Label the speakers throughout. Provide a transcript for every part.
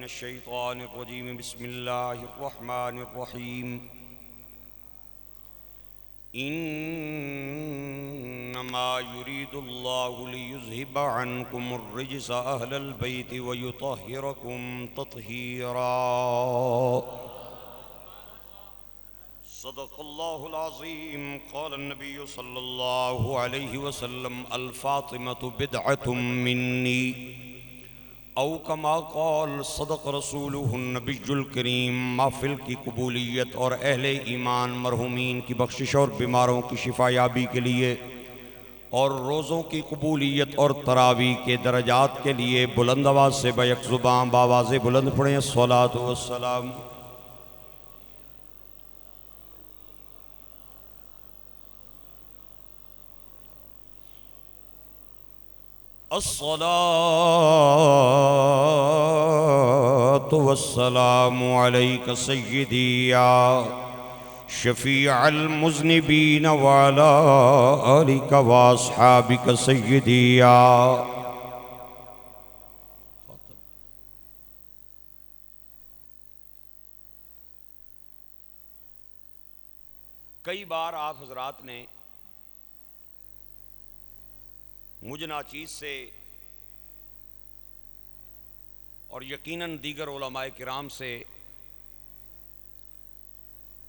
Speaker 1: الشیطان الرجیم بسم اللہ الرحمن الرحیم انما یرید اللہ لیذہب عنکم الرجس اہل البیت ویطہرکم تطہیرا صدق اللہ العظیم قال النبی صلی اللہ علیہ وسلم الفاطمة بدعة منی او کما قال صدق رسولہ النبی الکریم محفل کی قبولیت اور اہل ایمان مرحومین کی بخشش اور بیماروں کی شفا یابی کے لیے اور روزوں کی قبولیت اور تراویح کے درجات کے لیے بلند آواز سے بیک زبان باواز بلند پڑھیں الصلاۃ والسلام الصلاة والسلام عليك سيدي يا شفيع المذنبين وعلى آلك وأصحابك سيدي يا کئی بار آپ حضرات نے مجھ ناچیز سے اور یقیناً دیگر علماء کرام سے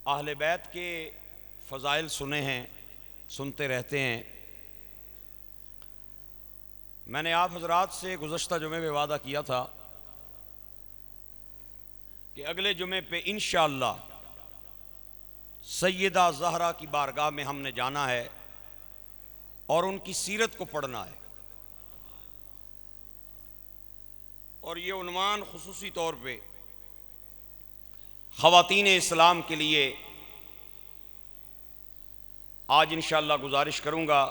Speaker 1: اہل بیت کے فضائل سنے ہیں، سنتے رہتے ہیں۔ میں نے آپ حضرات سے گزشتہ جمعے میں وعدہ کیا تھا کہ اگلے جمعے پہ انشاءاللہ سیدہ زہرا کی بارگاہ میں ہم نے جانا ہے اور ان کی سیرت کو پڑھنا ہے، اور یہ عنوان خصوصی طور پہ خواتین اسلام کے لیے آج انشاءاللہ گزارش کروں گا۔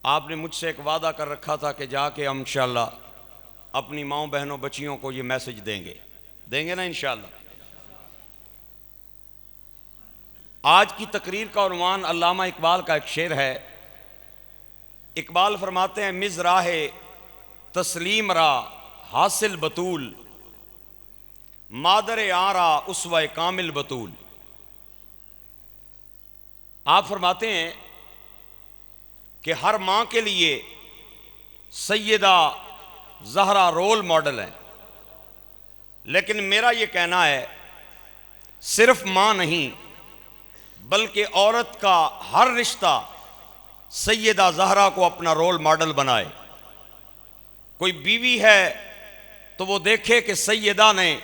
Speaker 1: آپ نے مجھ سے ایک وعدہ کر رکھا تھا کہ جا کے ہم انشاءاللہ اپنی ماؤں بہنوں بچیوں کو یہ میسج دیں گے نا انشاءاللہ۔ آج کی تقریر کا عنوان علامہ اقبال کا ایک شعر ہے۔ اقبال فرماتے ہیں مزراہ تسلیم را حاصل بطول مادر آرا اسوہ کامل بطول۔ آپ فرماتے ہیں کہ ہر ماں کے لیے سیدہ زہرا رول ماڈل ہے، لیکن میرا یہ کہنا ہے صرف ماں نہیں بلکہ عورت کا ہر رشتہ سیدہ زہرا کو اپنا رول ماڈل بنائے۔ کوئی بیوی ہے تو وہ دیکھے کہ سیدہ نے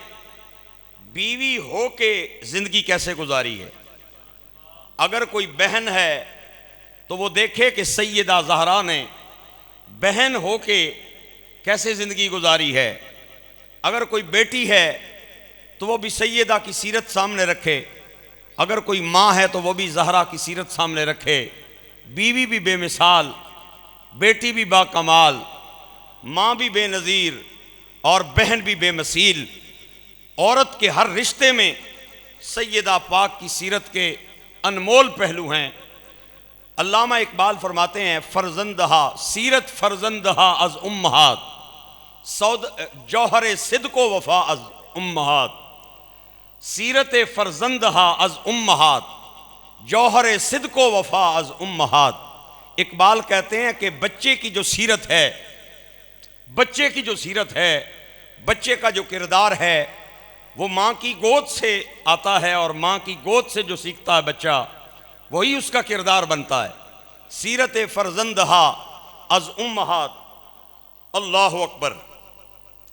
Speaker 1: بیوی ہو کے زندگی کیسے گزاری ہے، اگر کوئی بہن ہے تو وہ دیکھے کہ سیدہ زہرا نے بہن ہو کے کیسے زندگی گزاری ہے، اگر کوئی بیٹی ہے تو وہ بھی سیدہ کی سیرت سامنے رکھے، اگر کوئی ماں ہے تو وہ بھی زہرا کی سیرت سامنے رکھے۔ بیوی بھی بے مثال، بیٹی بھی با کمال، ماں بھی بے نظیر اور بہن بھی بے مثیل۔ عورت کے ہر رشتے میں سیدہ پاک کی سیرت کے انمول پہلو ہیں۔ علامہ اقبال فرماتے ہیں فرزندہا سیرت فرزندہا از امہات جوہر صدق و وفا از امہات، سیرت فرزندہا از امہات جوہر صدق و وفا از امہات۔ اقبال کہتے ہیں کہ بچے کی جو سیرت ہے، بچے کا جو کردار ہے وہ ماں کی گود سے آتا ہے، اور ماں کی گود سے جو سیکھتا ہے بچہ وہی اس کا کردار بنتا ہے۔ سیرت فرزندہا از امہات، اللہ اکبر۔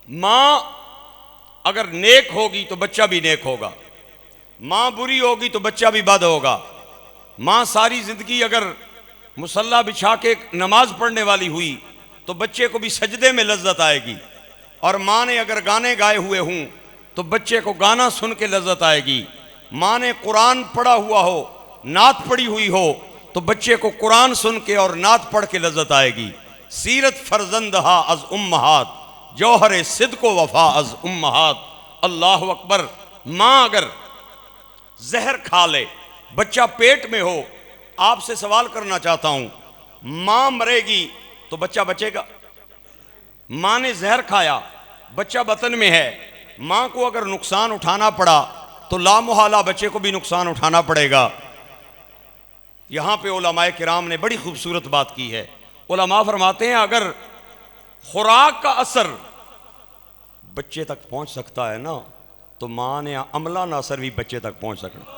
Speaker 1: ماں اگر نیک ہوگی تو بچہ بھی نیک ہوگا، ماں بری ہوگی تو بچہ بھی بد ہوگا۔ ماں ساری زندگی اگر مصلی بچھا کے نماز پڑھنے والی ہوئی تو بچے کو بھی سجدے میں لذت آئے گی، اور ماں نے اگر گانے گائے ہوئے ہوں تو بچے کو گانا سن کے لذت آئے گی۔ ماں نے قرآن پڑھا ہوا ہو، نعت پڑھی ہوئی ہو تو بچے کو قرآن سن کے اور نعت پڑھ کے لذت آئے گی۔ سیرت فرزندہا از امہات جوہر صدق و وفا از امہات، اللہ اکبر۔ ماں اگر زہر کھا لے، بچہ پیٹ میں ہو، آپ سے سوال کرنا چاہتا ہوں، ماں مرے گی تو بچہ بچے گا؟ ماں نے زہر کھایا، بچہ بطن میں ہے، ماں کو اگر نقصان اٹھانا پڑا تو لا محالہ بچے کو بھی نقصان اٹھانا پڑے گا۔ یہاں پہ علماء کرام نے بڑی خوبصورت بات کی ہے۔ علماء فرماتے ہیں اگر خوراک کا اثر بچے تک پہنچ سکتا ہے نا تو ماں نے عملہ اثر بھی بچے تک پہنچ سکنا۔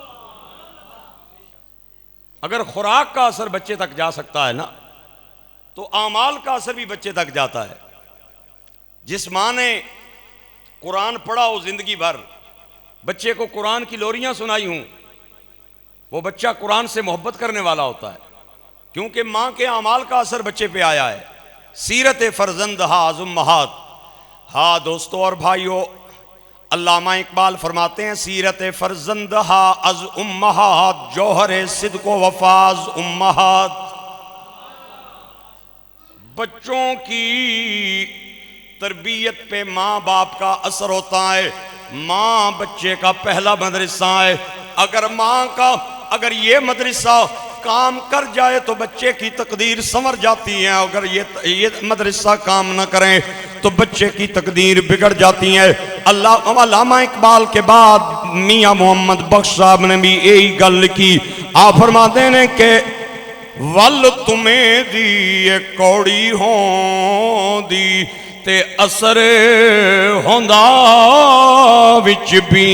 Speaker 1: اگر خوراک کا اثر بچے تک جا سکتا ہے نا تو اعمال کا اثر بھی بچے تک جاتا ہے۔ جس ماں نے قرآن پڑھا ہو زندگی بھر، بچے کو قرآن کی لوریاں سنائی ہوں، وہ بچہ قرآن سے محبت کرنے والا ہوتا ہے، کیونکہ ماں کے اعمال کا اثر بچے پہ آیا ہے۔ سیرت فرزند ہا از امہات۔ ہاں دوستو اور بھائیو، علامہ اقبال فرماتے ہیں سیرت فرزند ہا از امہات، جوہر صدق و وفاز امہات۔ بچوں کی تربیت پہ ماں باپ کا اثر ہوتا ہے۔ ماں بچے کا پہلا مدرسہ ہے۔ اگر یہ مدرسہ کام کر جائے تو بچے کی تقدیر سنور جاتی ہے، اگر یہ مدرسہ کام نہ کریں تو بچے کی تقدیر بگڑ جاتی ہے۔ علامہ اقبال کے بعد میاں محمد بخش صاحب نے بھی یہی گل لکھی۔ آپ فرماتے ہیں کہ ول تمہیں دی کوڑی ہوں دی تے اثر ہوندا وچ بھی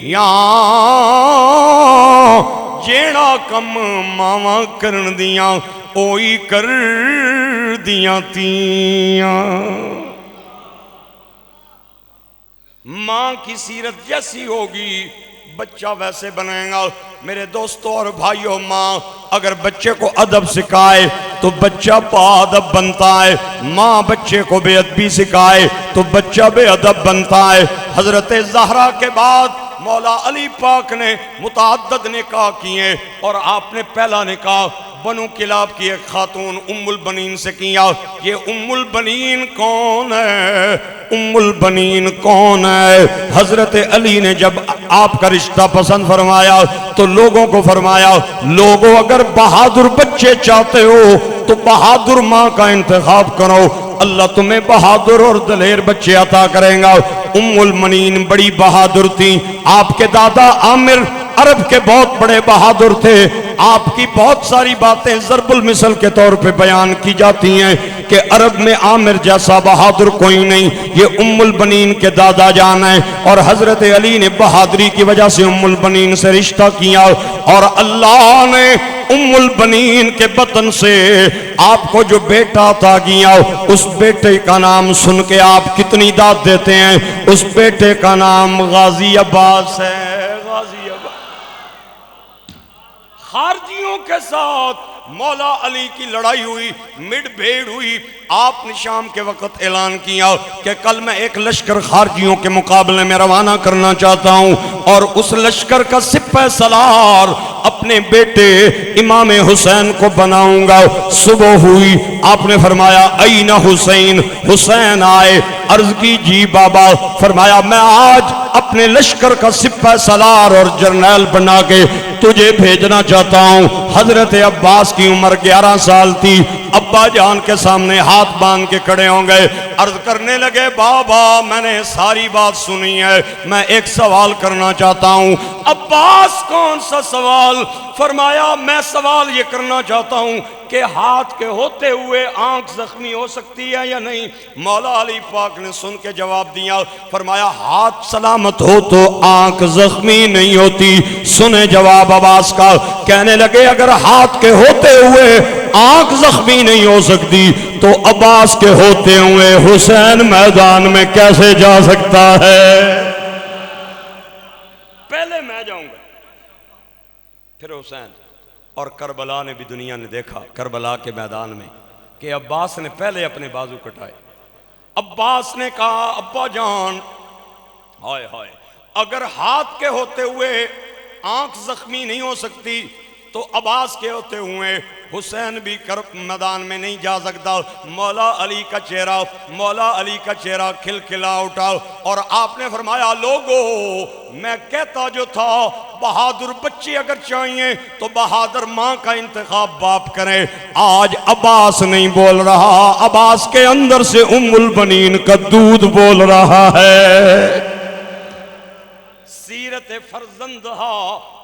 Speaker 1: یا جیڑا کم ماواں کرن دیاں اوئی کر دیاں تیاں۔ ماں کی سیرت جیسی ہوگی بچہ ویسے بنے گا۔ میرے دوستوں اور بھائیوں، ماں اگر بچے کو ادب سکھائے تو بچہ با ادب بنتا ہے، ماں بچے کو بے ادبی سکھائے تو بچہ بے ادب بنتا ہے۔ حضرت زہرا کے بعد مولا علی پاک نے متعدد نکاح کیے اور آپ نے پہلا نکاح بنو کلاب کی ایک خاتون ام البنین سے کیا۔ یہ ام البنین کون ہے؟ ام البنین کون ہے؟ حضرت علی نے جب آپ کا رشتہ پسند فرمایا تو لوگوں کو فرمایا، لوگوں اگر بہادر بچے چاہتے ہو تو بہادر ماں کا انتخاب کرو، اللہ تمہیں بہادر اور دلیر بچے عطا کریں گا۔ ام المنین بڑی بہادر تھی۔ آپ کے دادا عامر عرب کے بہت بڑے بہادر تھے۔ آپ کی بہت ساری باتیں ضرب المثل کے طور پہ بیان کی جاتی ہیں کہ عرب میں عامر جیسا بہادر کوئی نہیں۔ یہ ام البنین کے دادا جان ہیں اور حضرت علی نے بہادری کی وجہ سے ام البنین سے رشتہ کیا، اور اللہ نے ام البنین کے بطن سے آپ کو جو بیٹا عطا کیا، اس بیٹے کا نام سن کے آپ کتنی داد دیتے ہیں؟ اس بیٹے کا نام غازی عباس ہے۔ غازی عباس خارجیوں کے ساتھ مولا علی کی لڑائی ہوئی، مڈ بھیڑ ہوئی۔ آپ نے شام کے وقت اعلان کیا کہ کل میں ایک لشکر خارجیوں کے مقابلے میں روانہ کرنا چاہتا ہوں، اور اس لشکر کا سپہ سالار اپنے بیٹے امام حسین کو بناؤں گا۔ صبح ہوئی، آپ نے فرمایا این حسین؟ حسین آئے، عرض کی جی بابا۔ فرمایا میں آج اپنے لشکر کا سپہ سالار اور جرنیل بنا کے تجھے بھیجنا چاہتا ہوں۔ حضرت عباس کی عمر 11 سال تھی۔ ابا جان کے سامنے ہاتھ باندھ کے کھڑے ہوں گے، عرض کرنے لگے بابا میں نے ساری بات سنی ہے، میں ایک سوال کرنا چاہتا ہوں۔ عباس کون سا سوال؟ فرمایا میں سوال یہ کرنا چاہتا ہوں کہ ہاتھ کے ہوتے ہوئے آنکھ زخمی ہو سکتی ہے یا نہیں؟ مولا علی پاک نے سن کے جواب دیا، فرمایا ہاتھ سلامت ہو تو آنکھ زخمی نہیں ہوتی۔ سنے جواب عباس کا، کہنے لگے اگر ہاتھ کے ہوتے ہوئے آنکھ زخمی نہیں ہو سکتی تو عباس کے ہوتے ہوئے حسین میدان میں کیسے جا سکتا ہے؟ پہلے میں جاؤں گا پھر حسین۔ اور کربلا نے بھی دنیا نے دیکھا کربلا کے میدان میں کہ عباس نے پہلے اپنے بازو کٹائے۔ عباس نے کہا ابا جان، ہائے ہائے، اگر ہاتھ کے ہوتے ہوئے آنکھ زخمی نہیں ہو سکتی تو عباس کے ہوتے ہوئے حسین بھی کرب میدان میں نہیں جا سکتا. مولا علی کا چہرہ کھل کھلا اٹھا اور آپ نے فرمایا لوگو میں کہتا جو تھا بہادر بچے اگر چاہیے تو بہادر ماں کا انتخاب باپ کرے. آج عباس نہیں بول رہا، عباس کے اندر سے ام البنین کا دودھ بول رہا ہے. سیرت فرزندہا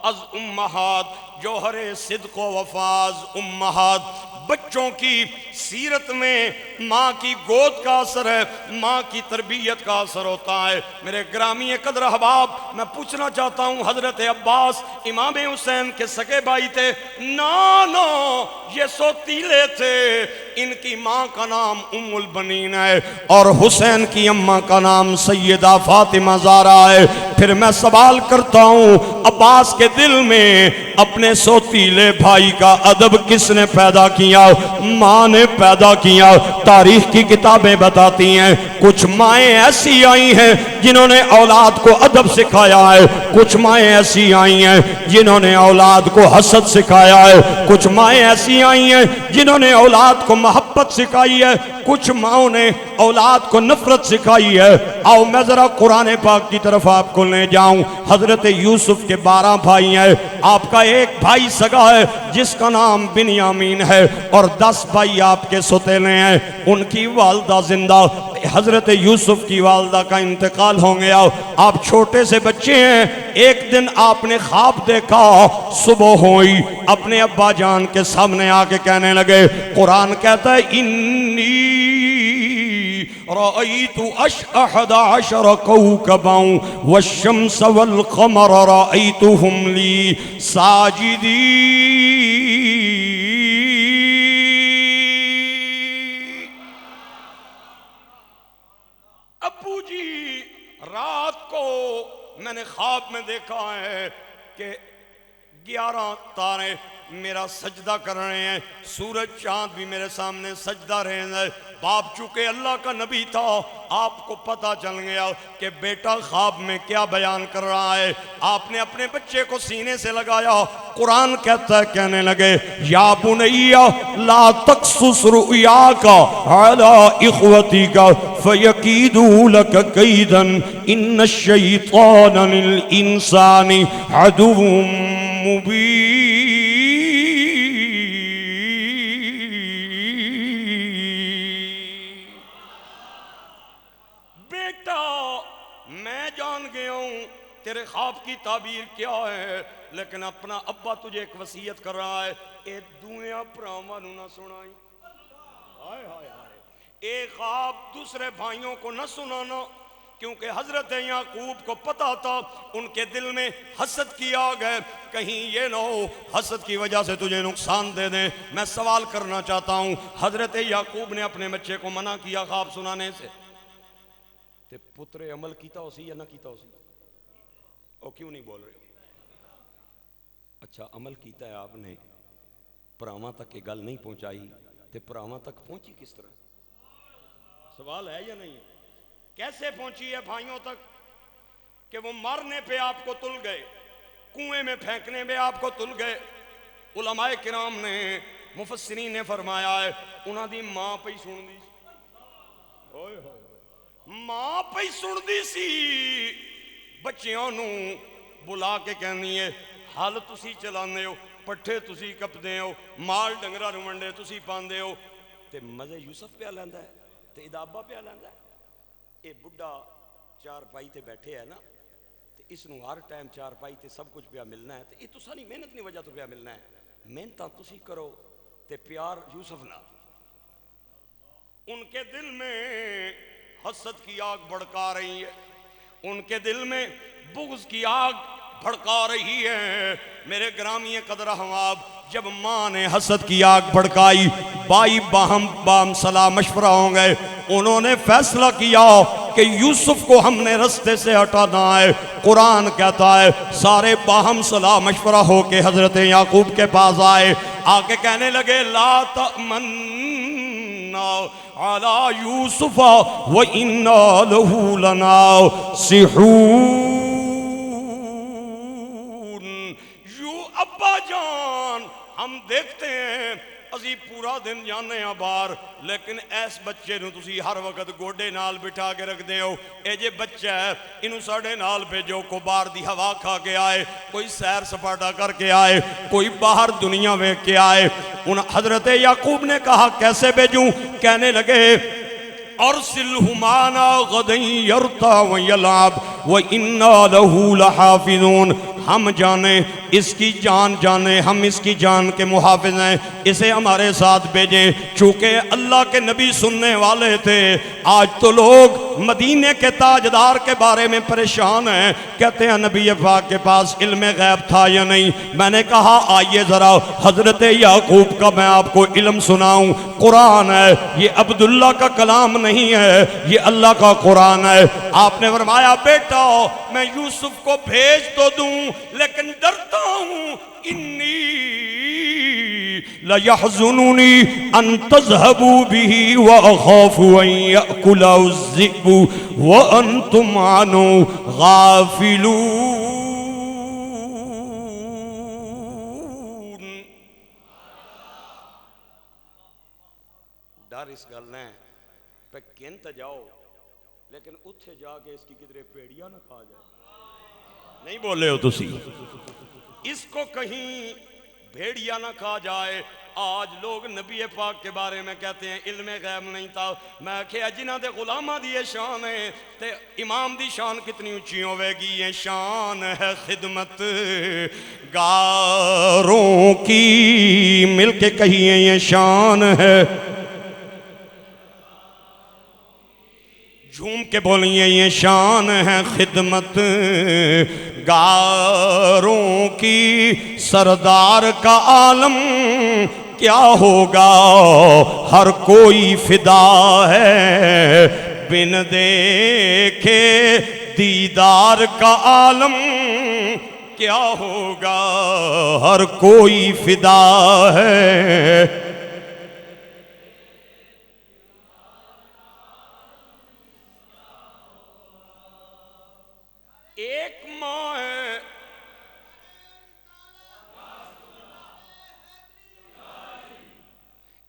Speaker 1: از امہات جوہر صدق و وفاز امہات. بچوں کی سیرت میں ماں کی گود کا اثر ہے، ماں کی تربیت کا اثر ہوتا ہے. میرے گرامی قدر احباب، میں پوچھنا چاہتا ہوں حضرت عباس امام حسین کے سگے بھائی تھے؟ نہ یہ سوتیلے تھے. ان کی ماں کا نام ام البنین ہے اور حسین کی اماں کا نام سیدہ فاطمہ زہرا ہے. پھر میں سوال کرتا ہوں عباس کے دل میں اپنے سوتیلے بھائی کا ادب کس نے پیدا کیا؟ ماں نے پیدا کیا. تاریخ کی کتابیں بتاتی ہیں کچھ مائیں ایسی آئی ہیں جنہوں نے اولاد کو ادب سکھایا ہے، کچھ مائیں ایسی آئی ہیں جنہوں نے اولاد کو حسد سکھایا ہے، کچھ مائیں ایسی آئی ہیں جنہوں نے اولاد کو محبت سکھائی ہے، کچھ ماؤں نے اولاد کو نفرت سکھائی ہے. آؤ میں ذرا قرآن پاک کی طرف آپ کو لے جاؤں. حضرت یوسف کے 12 بھائی ہیں. آپ کا ایک بھائی سگا ہے جس کا نام بنیامین ہے اور 10 بھائی آپ کے سوتیلے ہیں. ان کی والدہ زندہ. حضرت یوسف کی والدہ کا انتقال ہو گیا. آپ چھوٹے سے بچے ہیں. ایک دن آپ نے خواب دیکھا، صبح ہوئی، اپنے ابا جان کے سامنے آ کے کہنے لگے، قرآن کہتا ہے انی رأیت 11 کوكبا والشمس والقمر رأیتهم لی ساجدین. ابو جی رات کو میں نے خواب میں دیکھا ہے کہ 11 تارے میرا سجدہ کر رہے ہیں، سورج چاند بھی میرے سامنے سجدہ رہے ہیں. باپ چونکہ اللہ کا نبی تھا، آپ کو پتا چل گیا کہ بیٹا خواب میں کیا بیان کر رہا ہے. آپ نے اپنے بچے کو سینے سے لگایا. قرآن کہتا ہے، کہنے لگے یا بنیا لا تقصص رؤیاک علی اخوتک فیکیدوا لک کیدا ان الشیطان للانسان عدو مبین. میں جان گیا ہوں تیرے خواب کی تعبیر کیا ہے، لیکن اپنا ابا تجھے ایک وصیت کر رہا ہے، اے دویاں پراواں نو نہ سنائی. ہائے ہائے ہائے. ایک خواب دوسرے بھائیوں کو نہ سنانا، کیونکہ حضرت یعقوب کو پتا تھا ان کے دل میں حسد کی آگ ہے، کہیں یہ نہ ہو حسد کی وجہ سے تجھے نقصان دے دیں. میں سوال کرنا چاہتا ہوں، حضرت یعقوب نے اپنے بچے کو منع کیا خواب سنانے سے، تے پتر عمل کیتا ہو سی یا نہ کیتا ہو سی؟ او کیوں نہیں بول رہے ہو؟ اچھا عمل کیتا ہے آپ نے، پراواں تک یہ گل نہیں پہنچائی، تے پراواں تک پہنچی کس طرح؟ سوال ہے یا نہیں ہے؟ کیسے پہنچی ہے بھائیوں تک کہ وہ مرنے پہ آپ کو تل گئے، کنویں میں پھینکنے میں آپ کو تل گئے. علماء کرام نے، مفسرین نے فرمایا ہے انہاں دی ماں پہ سن دی سی، ماں پہ سن دی سی. بچیاں نو بلا کے کہنی ہے حل تسی چلانے ہو، پٹھے تسی کپدے ہو، مال ڈنگرا رومنڈے تسی پاندے ہو، تے مزے یوسف پہ لیندا ہے تے ادابا پہ لیندا ہے. اے بڑھا چار پائی تے بیٹھے ہے نا، تے اس نو ہر ٹائم چار پائی تے سب کچھ پیا ملنا ہے، تے یہ تو ساری محنت نہیں وجہ تو پیا ملنا ہے. محنتاں تسی کرو تے پیار یوسف نہ. ان کے دل میں حسد کی آگ بھڑکا رہی ہے، ان کے دل میں بغض کی آگ بھڑکا رہی ہے. میرے گرامی قدر احباب، جب ماں نے حسد کی آگ بھڑکائی، بھائی باہم صلاح مشورہ ہو گئے. انہوں نے فیصلہ کیا کہ یوسف کو ہم نے رستے سے ہٹانا ہے. قرآن کہتا ہے سارے باہم صلاح مشورہ ہو کے حضرت یعقوب کے پاس آئے، آ کے کہنے لگے لا تأمنا علی یوسف وَإِنَّا لَهُ لَنَاصِحُونَ. ابا جان اسی پورا دن جانے ہاں باہر لیکن ایس بچے نو تسی ہر وقت گوڈے نال بٹھا کے رکھ دے ہو اے جے بچہ ہے انہوں ساڑھے نال بھیجو کو باہر دی ہوا کھا کے آئے کوئی سیر سپاٹا کر کے آئے کوئی باہر دنیا میں کے آئے ان حضرت یعقوب نے کہا کیسے بھیجوں کہنے لگے ارسلہ معنا غدا یرتع ویلعب وإنا لہ لحافظون ہم جانیں اس کی جان جانیں ہم اس کی جان کے محافظ ہیں اسے ہمارے ساتھ بھیجیں چونکہ اللہ کے نبی سننے والے تھے آج تو لوگ مدینے کے تاجدار کے بارے میں پریشان ہیں کہتے ہیں نبی پاک کے پاس علم غیب تھا یا نہیں میں نے کہا آئیے ذرا حضرت یعقوب کا میں آپ کو علم سناؤں قرآن ہے یہ عبداللہ کا کلام نہیں ہے یہ اللہ کا قرآن ہے آپ نے فرمایا بیٹا میں یوسف کو بھیج تو دوں لیکن ڈرتا ہوں انی لَيَحْزُنُنِي أَن تَذْهَبُوا بِهِ وَأَخَافُ أَن يَأْكُلَهُ الذِّئْبُ وَأَنْتُمْ عَنْهُ غَافِلُونَ ڈر اس گل نے پہ کینتا جاؤ لیکن اتھے جا کے اس کی کدرے پیڑیاں نہ کھا جائے نہیں بولے ہو تسی اس کو کہیں بھیڑیا نہ کھا جائے آج لوگ نبی پاک کے بارے میں کہتے ہیں علم غیب نہیں تھا میں کہا جنہ دے غلامہ دی شان ہے تے امام دی شان کتنی اونچی ہوئے گی یہ شان ہے خدمت گاروں کی مل کے کہیے یہ شان ہے جھوم کے بولیے یہ شان ہے خدمت گاروں کی سردار کا عالم کیا ہوگا ہر کوئی فدا ہے بن دیکھے دیدار کا عالم کیا ہوگا ہر کوئی فدا ہے ایک ماں ہے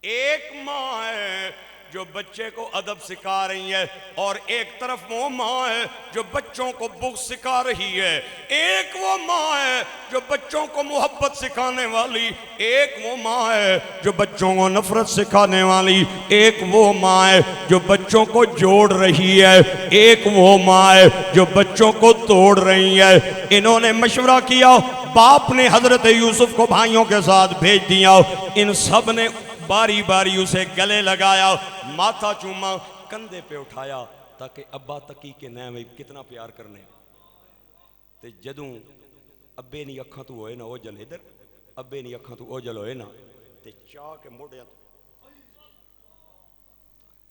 Speaker 1: ایک ماں ہے جو بچے کو ادب سکھا رہی ہے اور ایک طرف وہ ماں ہے جو بچوں کو بغض سکھا رہی ہے ایک وہ ماں ہے جو بچوں کو محبت سکھانے والی ایک وہ ماں ہے جو بچوں کو نفرت سکھانے والی ایک وہ ماں ہے جو بچوں کو جوڑ رہی ہے ایک وہ ماں ہے جو بچوں کو توڑ رہی ہے انہوں نے مشورہ کیا باپ نے حضرت یوسف کو بھائیوں کے ساتھ بھیج دیا ان سب نے باری باری اسے گلے لگایا ماتھا چوما کندھے پہ اٹھایا تاکہ ابا تکی کے نئے میں کتنا پیار کرنے تے جدوں ابے نہیں اکھاں تو ہوئے نا او جل ادھر ابے نہیں اکھاں تو او جل ہوئے نا تے چاہ کے موڑے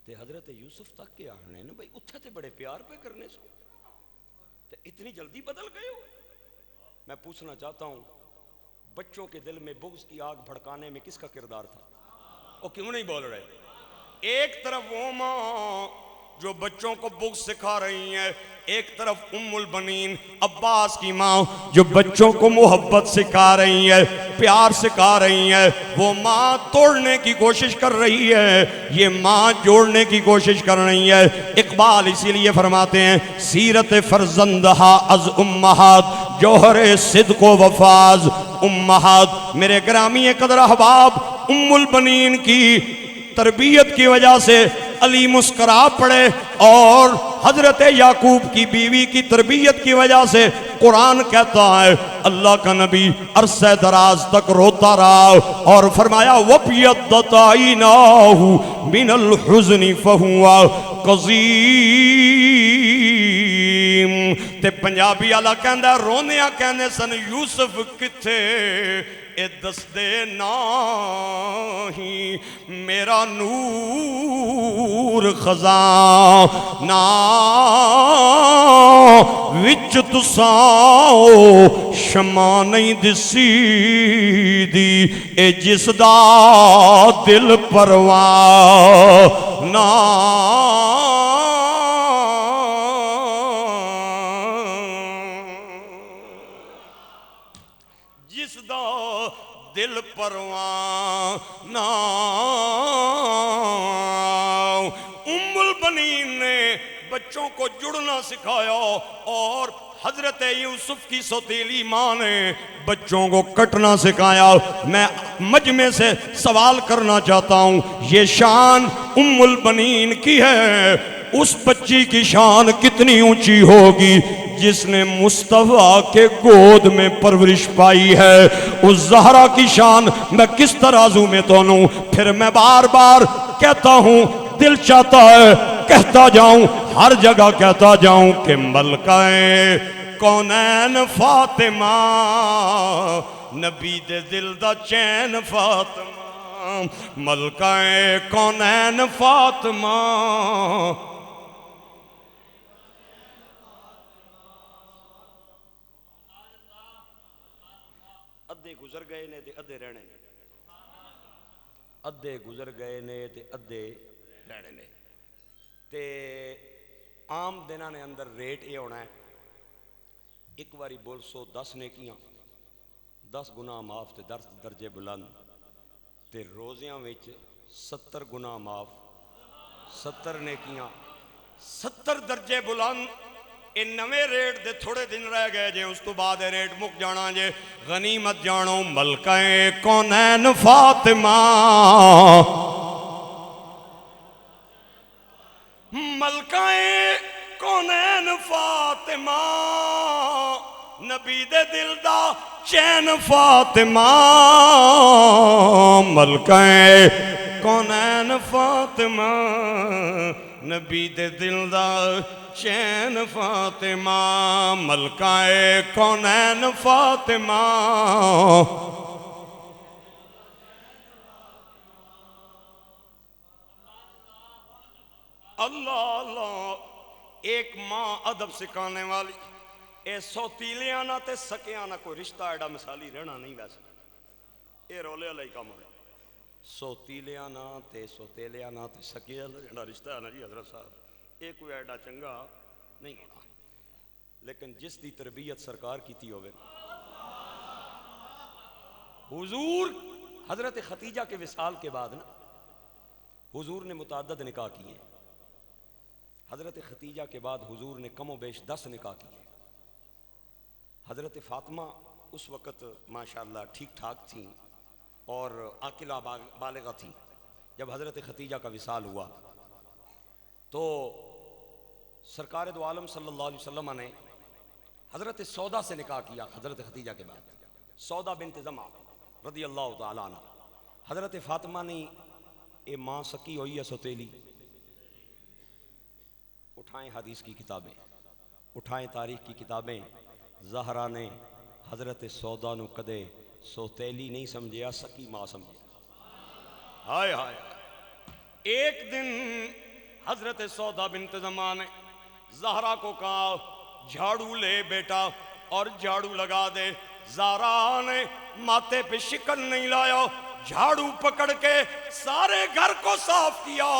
Speaker 1: تے حضرت یوسف تک کے آنے نا بھئی اتھے تے بڑے پیار پہ کرنے سو تے اتنی جلدی بدل گئے ہو میں پوچھنا چاہتا ہوں بچوں کے دل میں بغض کی آگ بھڑکانے میں کس کا کردار تھا وہ کیوں نہیں بول رہے ایک طرف وہ ماں جو بچوں کو بغض سکھا رہی ہیں ایک طرف ام البنین عباس کی ماں جو بچوں کو محبت سکھا رہی ہے پیار سکھا رہی ہے وہ ماں توڑنے کی کوشش کر رہی ہے یہ ماں جوڑنے کی کوشش کر رہی ہے اقبال اسی لیے فرماتے ہیں سیرت فرزندہا از امہات جوہر صدق و وفاز امہات میرے گرامی قدر احباب ام البنین کی تربیت کی وجہ سے علی مسکرا پڑے اور حضرت یعقوب کی بیوی کی تربیت کی وجہ سے قرآن کہتا ہے اللہ کا نبی عرصہ دراز تک روتا رہا اور فرمایا وَبْيَضَّتْ عَيْنَاهُ مِنَ الْحُزْنِ فَهُوَ قَضِيمٌ تے پنجابی آلہ کہندہ رونیاں کہنے سن یوسف کتھے اے دستے ناہی میرا نور خزاں نا وچ تساں شمع نہیں دسی دی اے جس دا دل پرواہ نا دل پروان نہ ام البنین نے بچوں کو جڑنا سکھایا اور حضرت یوسف کی سوتیلی ماں نے بچوں کو کٹنا سکھایا. میں مجمع سے سوال کرنا چاہتا ہوں، یہ شان ام البنین کی ہے، اس بچی کی شان کتنی اونچی ہوگی جس نے مصطفیٰ کے گود میں پرورش پائی ہے. اس زہرا کی شان میں کس ترازو میں تولوں؟ پھر میں بار بار کہتا ہوں، دل چاہتا ہے کہتا جاؤں، ہر جگہ کہتا جاؤں کہ ملکہ کونین فاطمہ، نبی دے دل دا چین فاطمہ، ملکہ کونین فاطمہ. ادھے گزر گئے نے تے ادھے رہنے نے، ادھے گزر گئے نے تے ادھے رہنے نے. تے عام دنوں نے اندر ریٹ یہ ہونا ہے، ایک واری بول 110 نیکیاں، 10 گناہ معاف تے 10 درجے بلند، تے روزیاں وچ 70 گناہ معاف، 70 نیکیاں، 70 درجے بلند. اے نویں ریٹ دے تھوڑے دن رہ گئے جے، اس تو بعد ریٹ مک جانا جے. غنیمت جانو ملکہ کونین فاطمہ، ملکہ کونین فاطمہ، نبی دے دل دا چین فاطمہ، ملکہ کونین فاطمہ، نبی دے دل دا چین فاطمہ، ملکہ کونین فاطمہ. اللہ اللہ، ایک ماں ادب سکھانے والی، اے سوتیلیاں تے سکیاں نہ کوئی رشتہ ایڈا مثالی رہنا نہیں. ویسے اے رولے علیہ کام ہے، سوتیلیاں تے سوتیلیاں تے سکیاں ایڈا رشتہ ہے نا جی حضرت صاحب، اے کوئی ایڈا چنگا نہیں ہونا. لیکن جس دی تربیت سرکار کیتی ہوئے، حضور حضرت ختیجہ کے وصال کے بعد نا حضور نے متعدد نکاح کیے. حضرت ختیجہ کے بعد حضور نے کم و بیش 10 نکاح کیے. حضرت فاطمہ اس وقت ماشاءاللہ ٹھیک ٹھاک تھیں اور عاقلہ بالغہ تھیں. جب حضرت ختیجہ کا وصال ہوا تو سرکار دو عالم صلی اللہ علیہ وسلم نے حضرت سودا سے نکاح کیا. حضرت ختیجہ کے بعد سودا بنت زمع رضی اللہ تعالیٰ عنہ. حضرت فاطمہ نے اے ماں سکی ہوئی ہے سوتیلی، اٹھائیں حدیث کی کتابیں، اٹھائیں تاریخ کی کتابیں، زہرا نے حضرت سودا نو کدے سوتیلی نہیں سمجھیا، سکی ماں سمجھیا. ہائے ہائے. ایک دن حضرت سودا بنت زمع نے زہرا کو کہا جھاڑو لے بیٹا اور جھاڑو لگا دے. زہرا نے ماتھے پہ شکن نہیں لایا، جھاڑو پکڑ کے سارے گھر کو صاف کیا.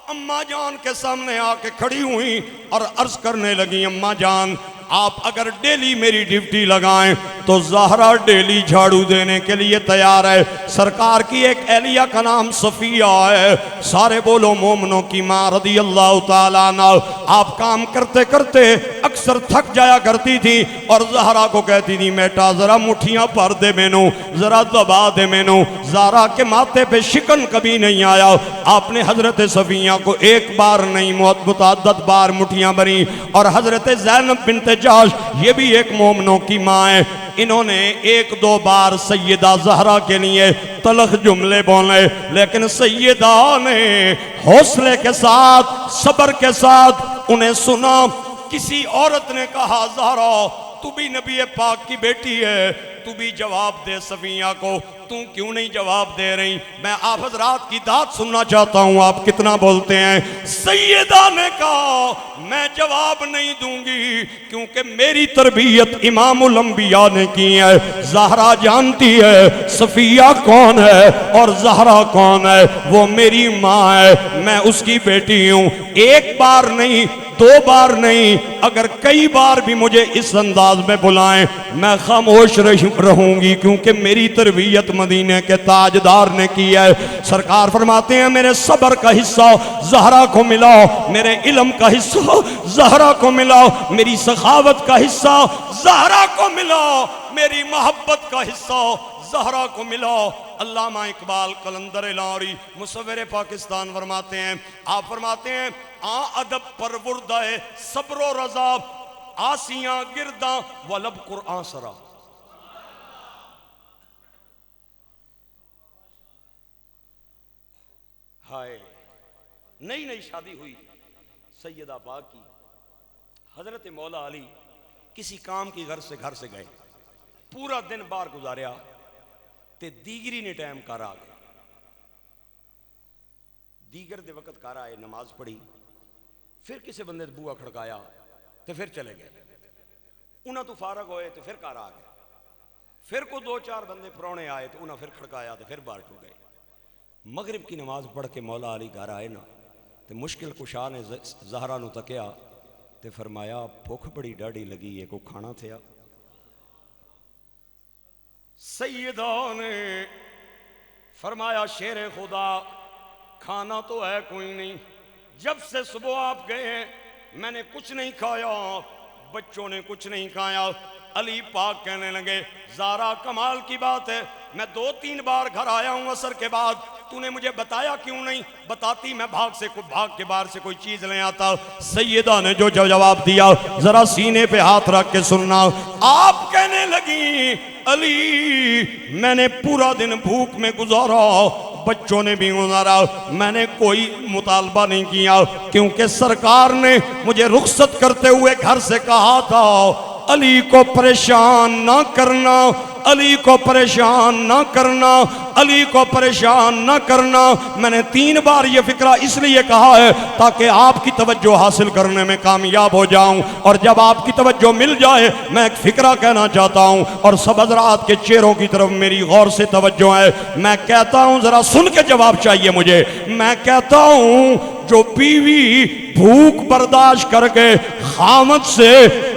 Speaker 1: اماں جان کے سامنے آ کے کھڑی ہوئی اور عرض کرنے لگی، اماں جان آپ اگر ڈیلی میری ڈیوٹی لگائیں تو زہرا ڈیلی جھاڑو دینے کے لیے تیار ہے. سرکار کی ایک اہلیہ کا نام صفیہ ہے، سارے بولو مومنوں کی ماں رضی اللہ تعالیٰ عنہ. آپ کام کرتے کرتے اکثر تھک جایا کرتی تھی اور زہرا کو کہتی تھی بیٹا ذرا مٹھیاں بھر دے مینوں، ذرا دبا دے مینوں. زہرا کے ماتھے پہ شکن کبھی نہیں آیا. آپ نے حضرت صفیہ کو ایک بار نہیں متعدد بار مٹھیاں بھری. اور حضرت زینب بنت جاش یہ بھی ایک مومنوں کی ماں ہے، انہوں نے ایک دو بار سیدہ زہرا کے لیے تلخ جملے بولے، لیکن سیدہ نے حوصلے کے ساتھ صبر کے ساتھ انہیں سنا. کسی عورت نے کہا زہرا تو بھی نبی پاک کی بیٹی ہے، تو بھی جواب دے صفیہ کو، تو کیوں نہیں جواب دے رہی؟ میں آپ حضرات کی داد سننا چاہتا ہوں، آپ کتنا بولتے ہیں؟ سیدہ نے کہا میں جواب نہیں دوں گی کیونکہ میری تربیت امام الانبیاء نے کی ہے. زہرا جانتی ہے صفیہ کون ہے اور زہرا کون ہے، وہ میری ماں ہے، میں اس کی بیٹی ہوں. ایک بار نہیں
Speaker 2: 2 بار نہیں، اگر کئی بار بھی مجھے اس انداز میں بلائیں میں خاموش رہوں گی، کیونکہ میری تربیت مدینے کے تاجدار نے کی ہے۔ سرکار فرماتے ہیں میرے صبر کا حصہ زہرا کو ملاؤ، میرے علم کا حصہ زہرا کو ملاؤ، میری سخاوت کا حصہ زہرا کو ملاؤ، میری محبت کا حصہ زہرا کو ملاؤ۔ علامہ اقبال قلندر لاہوری مصور پاکستان فرماتے ہیں، آپ فرماتے ہیں ادب پروردہ صبر و رضا، آسیاں گرداں ولب قرآن سرا۔ ہائے، نئی نئی شادی ہوئی سیدہ پاک کی، حضرت مولا علی کسی کام کی گھر سے گئے، پورا دن باہر گزاریا تے دیگری نے ٹائم کر آ گئے، دیگر دے وقت کر آئے، نماز پڑھی، پھر کسی بندے بوہا کھڑکایا تے پھر چلے گئے، انہاں تو فارغ ہوئے تے پھر کر آ گئے، پھر کو 2-4 بندے پرونے آئے تو انہاں پھر کھڑکایا تے پھر باہر ٹر گئے۔ مغرب کی نماز پڑھ کے مولا علی گھر آئے نا تے مشکل کشا نے زہرا نو تکیا تے فرمایا بھوک بڑی ڈاڑی لگی ہے، کو کھانا تھیا؟ سیدہ نے فرمایا شیر خدا کھانا تو ہے کوئی نہیں، جب سے صبح آپ گئے ہیں میں نے کچھ نہیں کھایا، بچوں نے کچھ نہیں کھایا۔ علی پاک کہنے لگے زہرا کمال کی بات ہے، میں 2-3 بار گھر آیا ہوں عصر کے بعد، تو نے مجھے بتایا کیوں نہیں؟ بتاتی میں بھاگ کے باہر سے کوئی چیز لے آتا۔ سیدہ نے جو جواب دیا ذرا سینے پہ ہاتھ رکھ کے سننا، آپ کہنے لگی علی میں نے پورا دن بھوک میں گزارا، بچوں نے بھی گزارا، میں نے کوئی مطالبہ نہیں کیا، کیونکہ سرکار نے مجھے رخصت کرتے ہوئے گھر سے کہا تھا علی کو پریشان نہ کرنا، علی کو پریشان نہ کرنا، علی کو پریشان نہ کرنا۔ میں نے 3 بار یہ فکرہ اس لیے کہا ہے تاکہ آپ کی توجہ حاصل کرنے میں کامیاب ہو جاؤں، اور جب آپ کی توجہ مل جائے میں ایک فکرہ کہنا چاہتا ہوں، اور سب حضرات کے چہروں کی طرف میری غور سے توجہ ہے۔ میں کہتا ہوں ذرا سن کے جواب چاہیے مجھے، میں کہتا ہوں جو بیوی بھوک برداشت کر کے خامد سے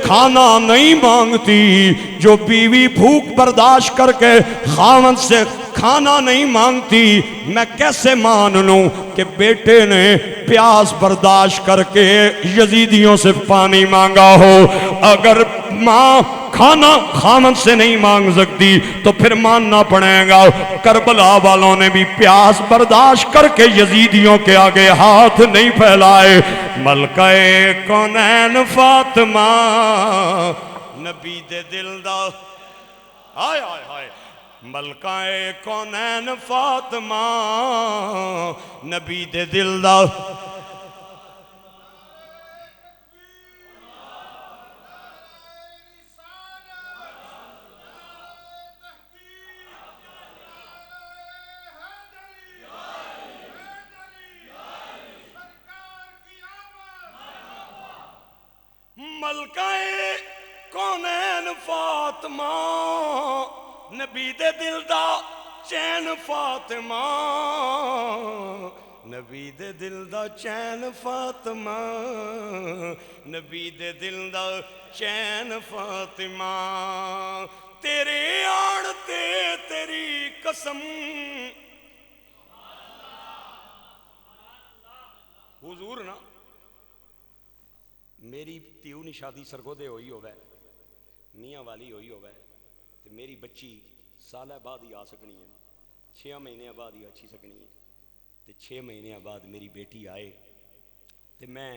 Speaker 2: کھانا نہیں مانگتی، جو بیوی بھوک برداشت کر کے خامد سے کھانا نہیں مانگتی، میں کیسے مان لوں کہ بیٹے نے پیاس برداشت کر کے یزیدیوں سے پانی مانگا ہو؟ اگر ماں کھانا خامد سے نہیں مانگ سکتی تو پھر ماننا پڑے گا کربلا والوں نے بھی پیاس برداشت کر کے یزیدیوں کے آگے ہاتھ نہیں پھیلائے۔ ملکہ کونین فاطمہ نبی دے دل دا، ہائے ہائے ہائے، ملکہ کونین فاطمہ نبی دے دل دا، ملکہ کونین فاطمہ نبی دے دل دا چین فاطمہ، نبی دے دل دا چین فاطمہ، نبی دے دل دا چین فاطمہ، تیرے آن تے تیری قسم، حضور نا میری تیو نی شادی سرگودے ہوئی ہوئے، میاں والی ہوئی ہوئے، تو میری بچی سالہ بعد ہی آ سکنی ہے، 6 مہینے بعد ہی اچھی سکنی ہے، تو 6 مہینے بعد میری بیٹی آئے تو میں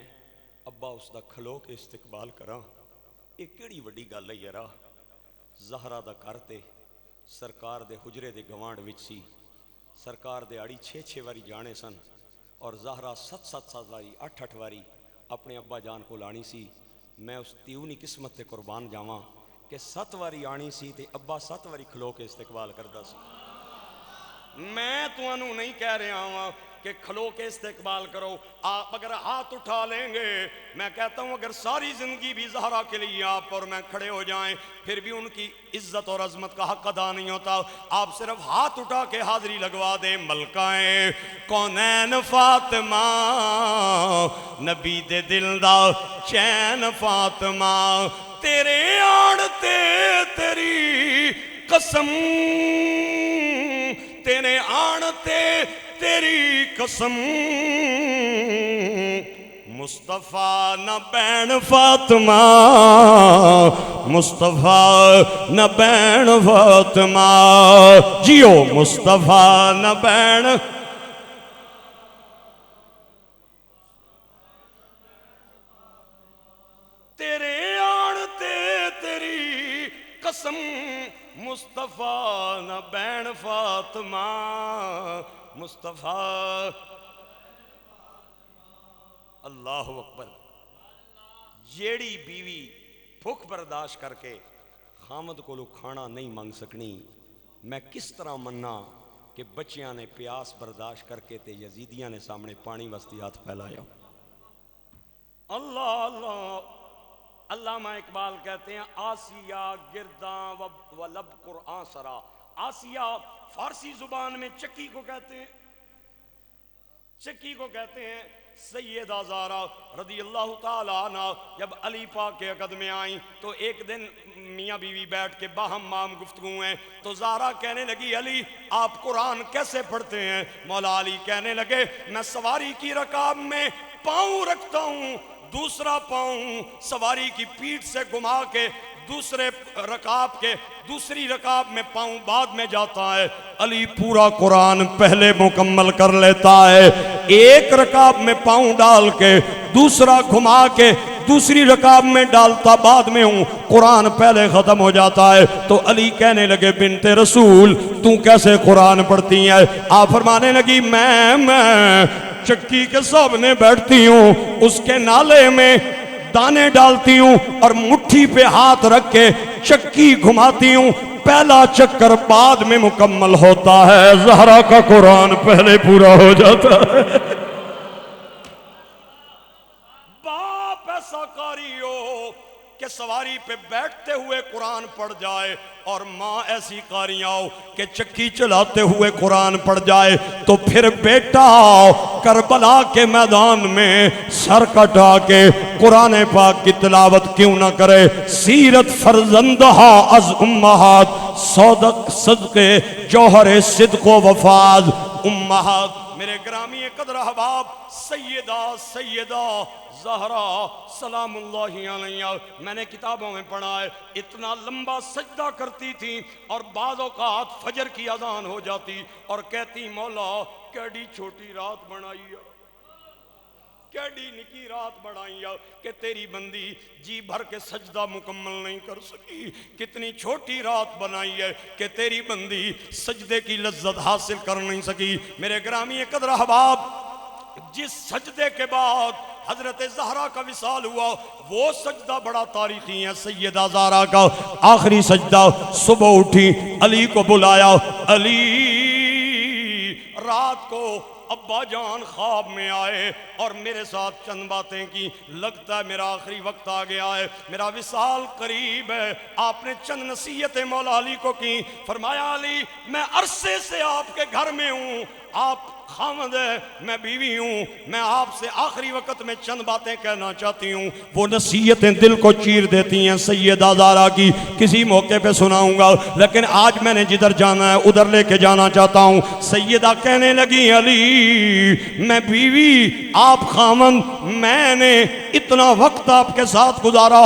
Speaker 2: ابا اس دا کھلو کے استقبال کراں، یہ کیڑی وڈی گل ہے یارا؟ زہرا دا کرتے سرکار دے حجرے دے گوانڈ وچ سی، سرکار دے آڑی 6 واری جانے سن، اور زہرا 7 واری 8 واری اپنے ابا جان کو لانی سی۔ میں اس تیونی قسمت تے قربان جاواں کہ 7 واری آنی سی تے ابا 7 واری کھلو کے استقبال کردہ سی۔ میں تو انہوں نہیں کہہ رہا ہوں کہ کھلو کے استقبال کرو. آپ اگر ہاتھ اٹھا لیں گے, میں کہتا ہوں اگر ساری زندگی بھی زہرا کے لیے آپ اور میں کھڑے ہو جائیں پھر بھی ان کی عزت اور عظمت کا حق ادا نہیں ہوتا. آپ صرف ہاتھ اٹھا کے حاضری لگوا دیں. ملکائیں کونین فاطمہ نبی دے دل دا چین فاطمہ, تیرے آڑتے تیری قسم, تیرے آڑتے تیری قسم, مصطفیٰ نہ بین فاطمہ, مصطفیٰ نہ بین فاطمہ, جیو مصطفیٰ نہ بین. تیرے آڑتے تیری قسم, مصطفیٰ نہ بین فاطمہ, مصطفیٰ. اللہ اکبر. جیڑی بیوی بھوک برداشت کر کے خامد کو لو کھانا نہیں مانگ سکنی, میں کس طرح مننا کہ بچیاں نے پیاس برداشت کر کے تے یزیدیاں نے سامنے پانی وسطی ہاتھ پھیلایا. اللہ اللہ. علامہ اقبال کہتے ہیں آسیہ گرداں و لب قرآن سرا. آسیہ فارسی زبان میں چکی کو کہتے ہیں, چکی کو کہتے ہیں. سیدہ زہرا رضی اللہ تعالیٰ عنہ جب علی پاک کے عقد میں آئیں تو ایک دن میاں بیوی بیٹھ کے باہم مام گفتگو ہیں, تو زہرا کہنے لگی علی آپ قرآن کیسے پڑھتے ہیں؟ مولا علی کہنے لگے میں سواری کی رکاب میں پاؤں رکھتا ہوں, دوسرا پاؤں سواری کی پیٹھ سے گھما کے دوسرے رکاب کے دوسری رکاب میں پاؤں بعد میں جاتا ہے. علی پورا قرآن پہلے مکمل کر لیتا ہے, ایک رکاب میں پاؤں ڈال کے دوسرا گھما کے دوسری رکاب میں ڈالتا بعد میں ہوں, قرآن پہلے ختم ہو جاتا ہے. تو علی کہنے لگے بنت رسول تو کیسے قرآن پڑھتی ہے؟ آپ فرمانے لگی میں چکی کے سامنے بیٹھتی ہوں, اس کے نالے میں دانے ڈالتی ہوں اور مٹھی پہ ہاتھ رکھ کے چکی گھماتی ہوں, پہلا چکر بعد میں مکمل ہوتا ہے, زہرا کا قرآن پہلے پورا ہو جاتا ہے. باپ ایسا قاری ہو کہ سواری پہ بیٹھتے ہوئے قرآن پڑھ جائے, اور ماں ایسی قاریاں ہو کہ چکی چلاتے ہوئے قرآن پڑھ جائے, تو پھر بیٹا کربلا کے میدان میں سر کٹا کے قرآن پاک کی تلاوت کیوں نہ کرے؟ سیرت فرزندہ از امہات, صدق صدقے جوہر صدق و وفاظ امہات. میرے گرامی قدر احباب سیدہ زہرا سلام اللہ علیہ, میں نے کتابوں میں پڑھا ہے اتنا لمبا سجدہ کرتی تھی, اور بعض اوقات فجر کی اذان ہو جاتی اور کہتی مولا کیڑی چھوٹی رات بنائی ہے, کیڑی نکی رات بنائی ہے کہ تیری بندی جی بھر کے سجدہ مکمل نہیں کر سکی, کتنی چھوٹی رات بنائی ہے کہ تیری بندی سجدے کی لذت حاصل کر نہیں سکی. میرے گرامی قدر احباب, جس سجدے کے بعد حضرت زہرا کا وصال ہوا وہ سجدہ بڑا تاریخی ہے. سیدہ زہرا کا آخری سجدہ, صبح اٹھی علی کو بلایا, علی رات کو ابا جان خواب میں آئے اور میرے ساتھ چند باتیں کی, لگتا ہے میرا آخری وقت آ گیا ہے, میرا وصال قریب ہے. آپ نے چند نصیحتیں مولا علی کو کی, فرمایا علی میں عرصے سے آپ کے گھر میں ہوں, آپ خامد ہے میں بیوی ہوں, میں آپ سے آخری وقت میں چند باتیں کہنا چاہتی ہوں. وہ نصیحتیں دل کو چیر دیتی ہیں سیدہ زہرا کی, کسی موقع پہ سناؤں گا, لیکن آج میں نے جدھر جانا ہے ادھر لے کے جانا چاہتا ہوں. سیدہ کہنے لگی علی میں بیوی آپ خامد, میں نے اتنا وقت آپ کے ساتھ گزارا,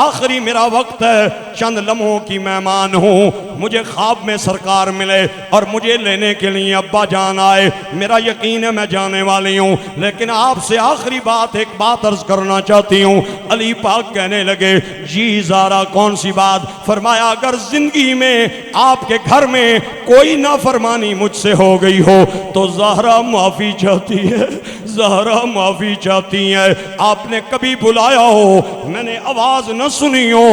Speaker 2: آخری میرا وقت ہے, چند لمحوں کی مہمان ہوں, مجھے خواب میں سرکار ملے اور مجھے لینے کے لیے ابا جان آئے, میرا یقین ہے میں جانے والی ہوں, لیکن آپ سے آخری بات ایک بات عرض کرنا چاہتی ہوں. علی پاک کہنے لگے جی زہرا کون سی بات؟ فرمایا اگر زندگی میں آپ کے گھر میں کوئی نافرمانی مجھ سے ہو گئی ہو تو زہرا معافی چاہتی ہے, زہرا معافی چاہتی ہیں، آپ نے کبھی بلایا ہو میں نے آواز نہ سنی ہو،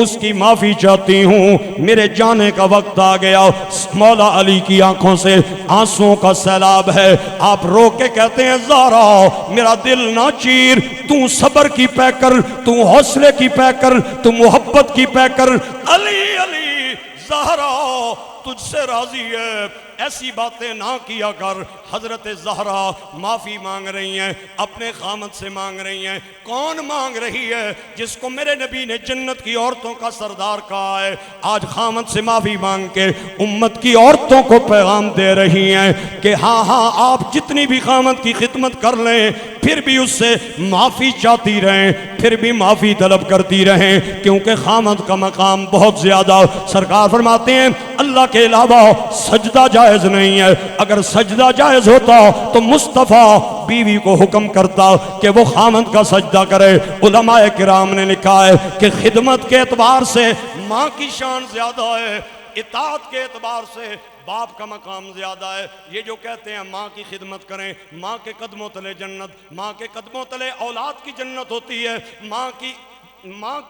Speaker 2: اس کی معافی چاہتی ہوں، میرے جانے کا وقت آ گیا۔ مولا علی کی آنکھوں سے آنسوں کا سیلاب ہے، آپ رو کے کہتے ہیں زہرا میرا دل نہ چیر، تو صبر کی پیکر، تو حوصلے کی پیکر، تو محبت کی پیکر، علی علی زہرا تجھ سے راضی ہے، ایسی باتیں نہ کیا کر۔ حضرت زہرا معافی مانگ رہی ہیں، اپنے خامد سے مانگ رہی ہیں۔ کون مانگ رہی ہے؟ جس کو میرے نبی نے جنت کی عورتوں کا سردار کہا ہے، آج خامد سے معافی مانگ کے امت کی عورتوں کو پیغام دے رہی ہیں کہ ہاں ہاں آپ جتنی بھی خامد کی خدمت کر لیں پھر بھی اس سے معافی چاہتی رہیں، پھر بھی معافی طلب کرتی رہیں، کیونکہ خامد کا مقام بہت زیادہ۔ سرکار فرماتے ہیں اللہ کے علاوہ سجدہ جائز نہیں ہے، اگر سجدہ جائز ہوتا تو مصطفیٰ بیوی کو حکم کرتا کہ وہ خامد کا سجدہ کرے۔ علماء کرام نے لکھا ہے کہ خدمت کے اعتبار سے ماں کی شان زیادہ ہے، اطاعت کے اعتبار سے باپ کا مقام زیادہ ہے۔ یہ جو کہتے ہیں ماں کی خدمت کریں، ماں کے قدموں تلے جنت، ماں کے قدموں تلے اولاد کی جنت ہوتی ہے، ماں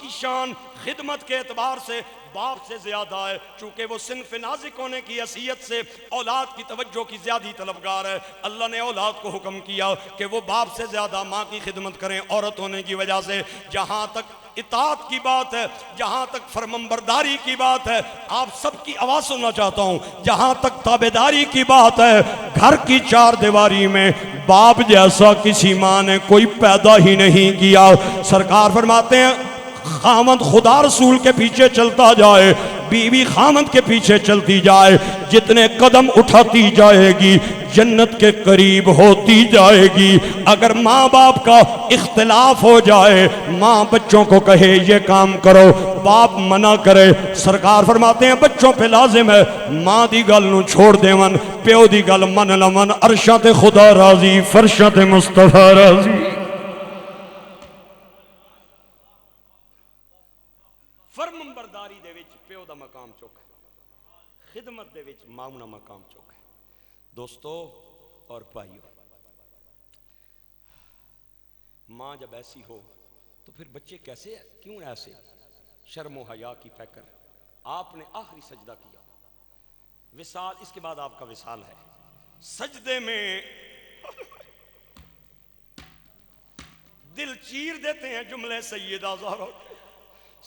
Speaker 2: کی شان خدمت کے اعتبار سے باپ سے زیادہ ہے، چونکہ وہ صنف نازک ہونے کی حیثیت سے اولاد کی توجہ کی زیادہ طلبگار ہے۔ اللہ نے اولاد کو حکم کیا کہ وہ باپ سے زیادہ ماں کی خدمت کریں عورت ہونے کی وجہ سے۔ جہاں تک اطاعت کی بات ہے، جہاں تک فرمانبرداری کی بات ہے، آپ سب کی آواز سننا چاہتا ہوں، جہاں تک تابعداری کی بات ہے، گھر کی چار دیواری میں باپ جیسا کسی ماں نے کوئی پیدا ہی نہیں کیا۔ سرکار فرماتے ہیں خامد خدا رسول کے پیچھے چلتا جائے، بیوی خامد کے پیچھے چلتی جائے، جتنے قدم اٹھاتی جائے گی جنت کے قریب ہوتی جائے گی۔ اگر ماں باپ کا اختلاف ہو جائے، ماں بچوں کو کہے یہ کام کرو، باپ منع کرے، سرکار فرماتے ہیں بچوں پہ لازم ہے ماں دی گل نو چھوڑ دے من، پیو دی گل من لمن، عرشاں تے خدا راضی، فرشاں تے مصطفیٰ راضی۔ فرمانبرداری دے وچ پیو دا مقام چوک ہے، خدمت دے وچ ماں دا مقام چوک ہے۔ دوستو اور بھائیو، ماں جب ایسی ہو تو پھر بچے کیسے کیوں ایسے؟ شرم و حیا کی پیکر۔ آپ نے آخری سجدہ کیا، وصال، اس کے بعد آپ کا وصال ہے، سجدے میں دل چیر دیتے ہیں جملے سیدہ زہرا،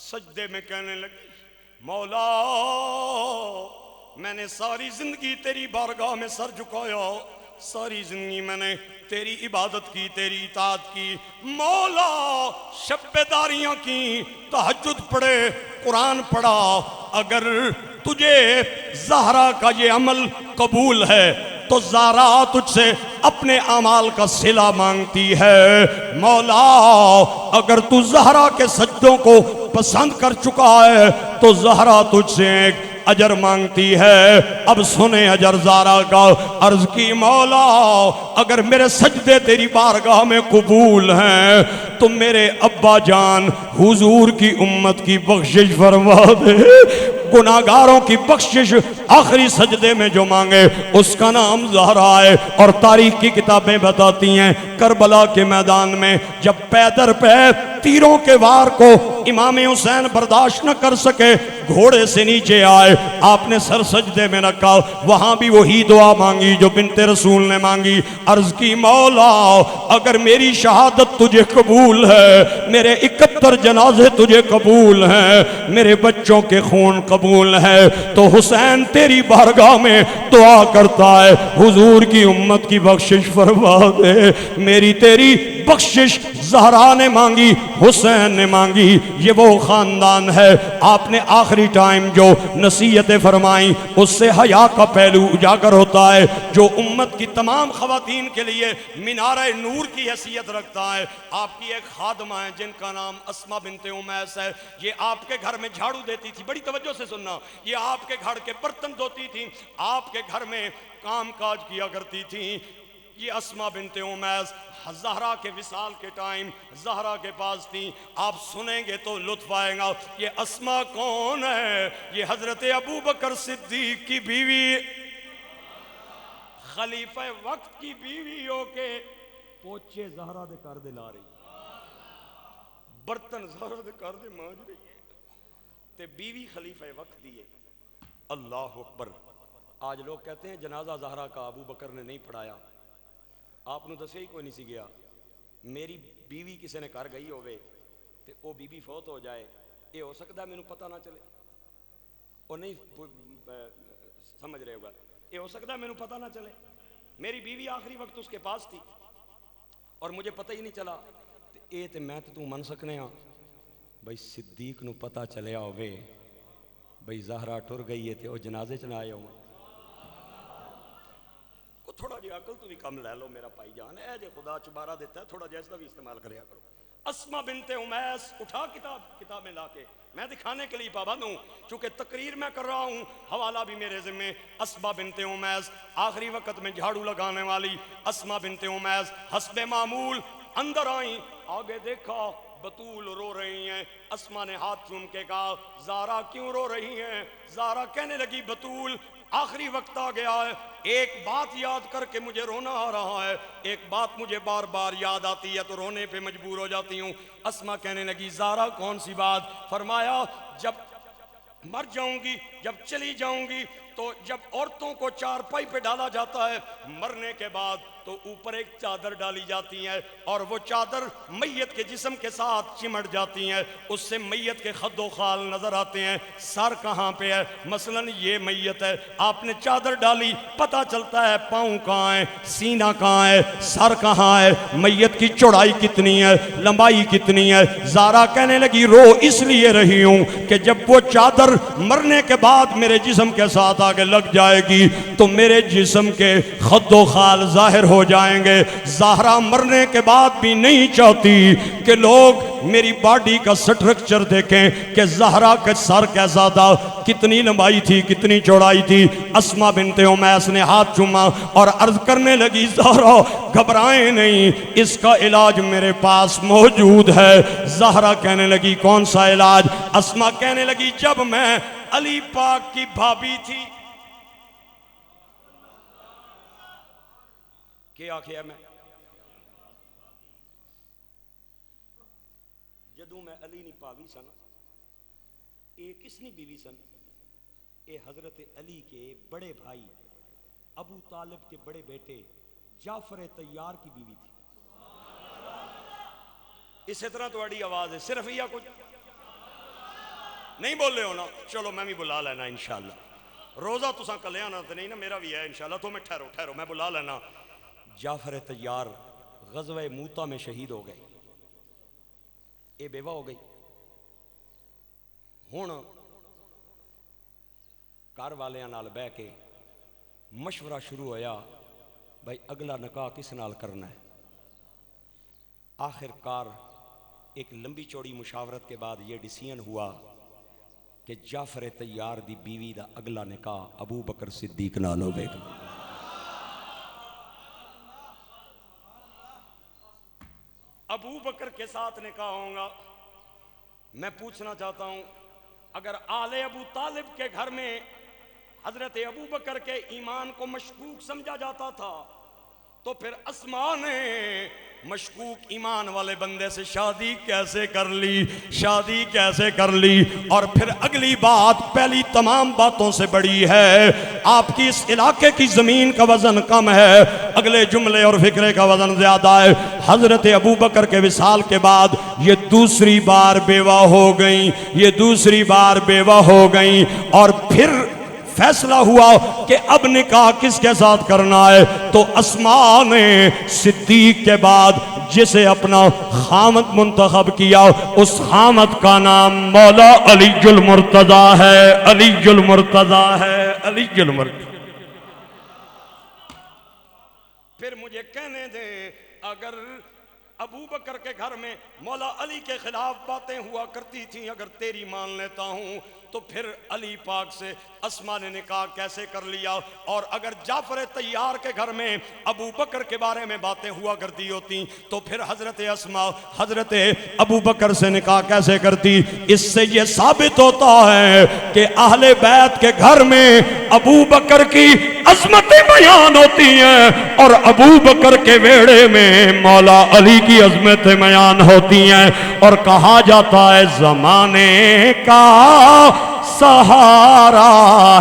Speaker 2: سجدے میں کہنے لگی مولا میں نے ساری زندگی تیری بارگاہ میں سر جھکایا، ساری زندگی میں نے تیری عبادت کی، تیری اطاعت کی، مولا شب بیداریاں کی، تہجد پڑھے، قرآن پڑھا، اگر تجھے زہرا کا یہ عمل قبول ہے تو زہرا تجھ سے اپنے اعمال کا صلہ مانگتی ہے، مولا اگر تو زہرا کے سجدوں کو پسند کر چکا ہے تو زہرا تجھ سے ایک اجر مانگتی ہے۔ اب سنیں اجر زہرا کا، عرض کی مولا اگر میرے سجدے تیری بارگاہ میں قبول ہیں تو میرے ابا جان حضور کی امت کی بخشش فرما دے، گناہگاروں کی بخشش آخری سجدے میں جو مانگے اس کا نام زہرا ہے۔ اور تاریخ کی کتابیں بتاتی ہیں کربلا کے میدان میں جب پیدر پہ تیروں کے وار کو امام حسین برداشت نہ کر سکے، گھوڑے سے نیچے آئے، آپ نے سر سجدے میں رکھا، وہاں بھی وہی دعا مانگی جو بنت رسول نے مانگی، عرض کی مولا اگر میری شہادت تجھے قبول ہے، میرے 71 جنازے تجھے قبول ہیں، میرے بچوں کے خون قبول ہے تو حسین تیری بارگاہ میں دعا کرتا ہے حضور کی امت کی بخشش فرما دے۔ میری تیری بخشش زہرا نے مانگی، حسین نے مانگی، یہ وہ خاندان ہے۔ آپ نے آخری ٹائم جو نصیحتیں فرمائیں اس سے حیا کا پہلو اجاگر ہوتا ہے جو امت کی تمام خواتین کے لیے مینارہ نور کی حیثیت رکھتا ہے۔ آپ کی ایک خادمہ ہے جن کا نام اسما بنت امیس ہے، یہ آپ کے گھر میں جھاڑو دیتی تھی، بڑی توجہ سے سننا، یہ آپ کے گھر کے برتن دھوتی تھی، آپ کے گھر میں کام کاج کیا کرتی تھی۔ یہ اسما بنت امیس زہرا کے وصال کے ٹائم زہرا کے پاس تھی، آپ سنیں گے تو لطف آئے گا۔ یہ اسما کون ہے؟ یہ حضرت ابو بکر صدیق کی بیوی، خلیفہ وقت کی بیوی ہو کے پوچے زہرا دے کر دے لا رہی، برتن زہرا دے کر دے مانج رہی ہے، تے بیوی خلیفہ وقت دیے۔ اللہ اکبر۔ آج لوگ کہتے ہیں جنازہ زہرا کا ابو بکر نے نہیں پڑھایا، آپ نے دسیا ہی کوئی نہیں سی گیا۔ میری بیوی کسی نے کر گئی ہوئے تے او بیوی فوت ہو جائے، یہ ہو سکتا ہے مینوں پتہ نہ چلے، وہ نہیں سمجھ رہے ہوگا، یہ ہو سکتا ہے مینوں پتہ نہ چلے۔ میری بیوی آخری وقت اس کے پاس تھی اور مجھے پتہ ہی نہیں چلا، اے تے میں تے تو من سکنے ہاں بھائی صدیق نو پتہ چلیا ہوئے بھائی زہرا ٹر گئی ہے تے وہ جنازے چ نہ آئے ہوں، کو تھوڑا جی عقل تو بھی کم لے لو میرا بھائی جان، اے جے خدا چبارہ دیتا ہے تھوڑا جا اس کا بھی استعمال کریا کرو۔ اسما بنت امیس، اٹھا کتابیں لا کے، میں دکھانے کے لیے پابند ہوں چونکہ تقریر میں کر رہا ہوں، حوالہ بھی میرے ذمے۔ اسما بنت امیس، آخری وقت میں جھاڑو لگانے والی اسما بنت امیس حسب معمول اندر آئیں، آگے دیکھا بطول رو رہی ہیں۔ اسما نے ہاتھ چوم کے کہا زارا کیوں رو رہی ہیں؟ زارا کہنے لگی بطول آخری وقت آ گیا ہے، ایک بات یاد کر کے مجھے رونا آ رہا ہے، ایک بات مجھے بار بار یاد آتی ہے تو رونے پہ مجبور ہو جاتی ہوں۔ اسما کہنے لگی زارا کون سی بات؟ فرمایا جب مر جاؤں گی، جب چلی جاؤں گی تو جب عورتوں کو چارپائی پہ ڈالا جاتا ہے مرنے کے بعد تو اوپر ایک چادر ڈالی جاتی ہے اور وہ چادر میت کے جسم کے ساتھ چمٹ جاتی ہیں، اس سے میت کے خد و خال نظر آتے ہیں۔ سر کہاں پہ ہے؟ مثلاً یہ میت ہے، آپ نے چادر ڈالی، پتہ چلتا ہے پاؤں کہاں ہے، سینہ کہاں ہے، سر کہاں ہے، میت کی چوڑائی کتنی ہے، لمبائی کتنی ہے۔ زارا کہنے لگی رو اس لیے رہی ہوں کہ جب وہ چادر مرنے کے بعد میرے جسم کے ساتھ آگے لگ جائے گی تو میرے جسم کے خد و خال ظاہر ہو جائیں گے۔ زہرا مرنے کے بعد بھی نہیں چاہتی کہ لوگ میری باڈی کا سٹرکچر دیکھیں کہ زہرا کا سر کیسا تھا، کتنی لمبائی تھی، کتنی چوڑائی تھی۔ اسما بنت امیس نے ہاتھ چوما اور عرض کرنے لگی زہرا گھبرائیں نہیں، اس کا علاج میرے پاس موجود ہے۔ زہرا کہنے لگی کون سا علاج؟ اسما کہنے لگی جب میں علی پاک کی بھابی تھی، کیا کیا میں جدوں میں علی نہیں پاوی سن، اے کس نی بیوی سن؟ اے حضرت علی کے بڑے بھائی ابو طالب کے بڑے بیٹے جعفر طیار کی بیوی تھی۔ اسی طرح تھوڑی آواز ہے، صرف یہ کچھ نہیں بول رہے ہو نا؟ چلو میں بھی بلا لینا انشاءاللہ، روزہ تساں کلے آنا تو نہیں نا، میرا بھی ہے انشاءاللہ، تو میں ٹھہرو میں بلا لینا۔ جعفر طیار غزوہ موتا میں شہید ہو گئے، اے بیوہ ہو گئی۔ ہن گھر والیاں نال بہ کے مشورہ شروع ہویا بھائی اگلا نکاح کس نال کرنا ہے۔ آخر کار ایک لمبی چوڑی مشاورت کے بعد یہ ڈیسیژن ہوا کہ جعفر طیار دی بیوی دا اگلا نکاح ابو بکر صدیق نال ہوے گا۔ ابو بکر کے ساتھ نکاح ہوگا۔ میں پوچھنا چاہتا ہوں اگر آل ابو طالب کے گھر میں حضرت ابو بکر کے ایمان کو مشکوک سمجھا جاتا تھا تو پھر اسما نے مشکوک ایمان والے بندے سے شادی کیسے کر لی؟ اور پھر اگلی بات پہلی تمام باتوں سے بڑی ہے، آپ کی اس علاقے کی زمین کا وزن کم ہے، اگلے جملے اور فکرے کا وزن زیادہ ہے۔ حضرت ابو بکر کے وصال کے بعد یہ دوسری بار بیوہ ہو گئیں اور پھر فیصلہ ہوا کہ اب نکاح کس کے ساتھ کرنا ہے، تو اسما نے صدیق کے بعد جسے اپنا خامد منتخب کیا اس خامد کا نام مولا علی المرتضی ہے۔ پھر مجھے کہنے دیں اگر ابو بکر کے گھر میں مولا علی کے خلاف باتیں ہوا کرتی تھیں، اگر تیری مان لیتا ہوں تو پھر علی پاک سے اسما نے نکاح کیسے کر لیا؟ اور اگر جعفر طیار کے گھر میں ابو بکر کے بارے میں باتیں ہوا کرتی ہوتی تو پھر حضرت اسما حضرت ابو بکر سے نکاح کیسے کرتی؟ اس سے یہ ثابت ہوتا ہے کہ اہل بیت کے گھر میں ابو بکر کی عظمتیں بیان ہوتی ہیں اور ابو بکر کے ویڑے میں مولا علی کی عظمتیں بیان ہوتی ہیں، اور کہا جاتا ہے زمانے کا سہارا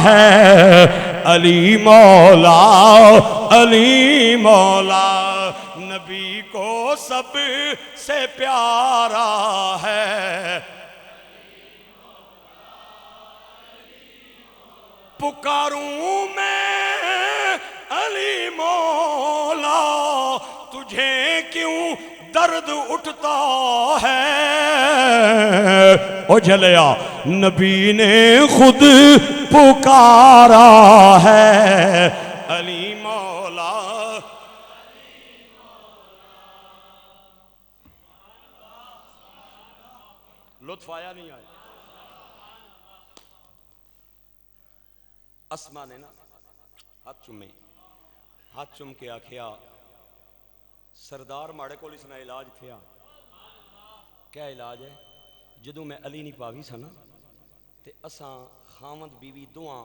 Speaker 2: ہے علی مولا، علی مولا، نبی کو سب سے پیارا ہے، پکاروں میں علی مولا، تجھے کیوں درد اٹھتا ہے، او جھلیا نبی نے خود پکارا ہے علی مولا۔ لطف آیا نہیں آیا؟ اسما نے نا ہاتھ چومے، ہاتھ چوم کے آکھیا سردار ماڑے کو اس نے علاج تھیا، کیا علاج ہے؟ جدوں میں علی نہیں پاوی سا نا تے اساں خاوند بیوی دوہاں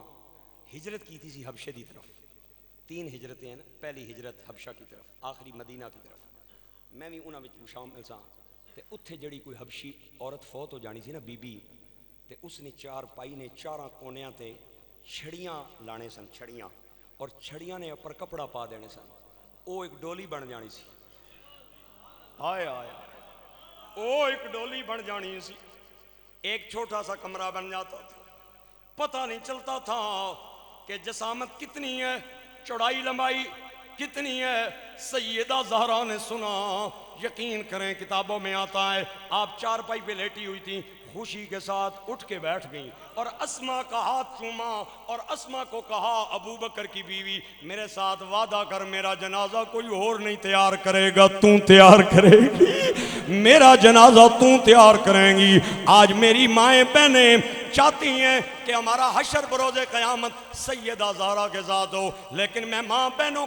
Speaker 2: ہجرت کی تھی حبشے دی طرف، 3 ہجرتیں ہیں، پہلی ہجرت حبشہ کی طرف، آخری مدینہ کی طرف، میں بھی انہاں وچ شامل ساں، تے اتھے جڑی کوئی حبشی عورت فوت ہو جانی سی نا بی بی، تے اس نے 4 پائی نے 4 کونیاں تے چھڑیاں لانے سن، چھڑیاں، اور چھڑیاں نے اوپر کپڑا پا دینے سن، او ایک ڈولی بن جانی سی، آئے آئے او ایک ڈولی بن جانی سی، ایک چھوٹا سا کمرہ بن جاتا تھا، پتہ نہیں چلتا تھا کہ جسامت کتنی ہے، چوڑائی لمبائی کتنی ہے۔ سیدہ زہرا نے سنا، یقین کریں کتابوں میں آتا ہے آپ 4 پائی پہ لیٹی ہوئی تھیں، خوشی کے ساتھ اٹھ کے بیٹھ گئیں اور اسما کا ہاتھ چوما اور اسما کو کہا ابو بکر کی بیوی میرے ساتھ وعدہ کر میرا جنازہ کوئی اور نہیں تیار کرے گا، تو تیار کرے گی، میرا جنازہ تو تیار کریں گی۔ آج میری مائیں بہنیں چاہتی ہیں کہ ہمارا حشر بروز قیامت سیدہ زہرا کے ساتھ ہو، لیکن میں ماں بہنوں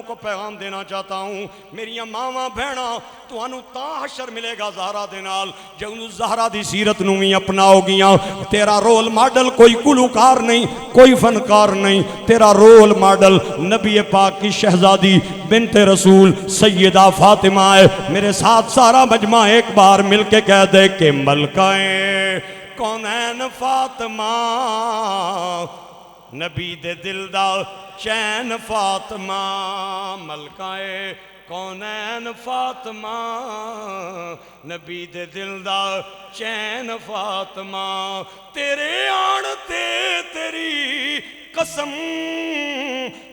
Speaker 2: کو پیغام دینا چاہتا ہوں، میریاں ماں بہنا تانوں تاں حشر ملے گا زہرا دے نال جدوں زہرا دی سیرت نوں وی اپناؤ گیاں۔ تیرا رول ماڈل کوئی گلوکار نہیں، کوئی فنکار نہیں، تیرا رول ماڈل نبی پاک کی شہزادی بنت رسول سیدہ فاطمہ ہے۔ میرے ساتھ سارا مجمع ایک بار مل کے کہہ دے کہ ملکہ کونین فاطمہ، نبی دے دل دا چین فاطمہ، ملکہ کونین فاطمہ، نبی دے دل دا چین فاطمہ، تیرے آن تے تیری قسم،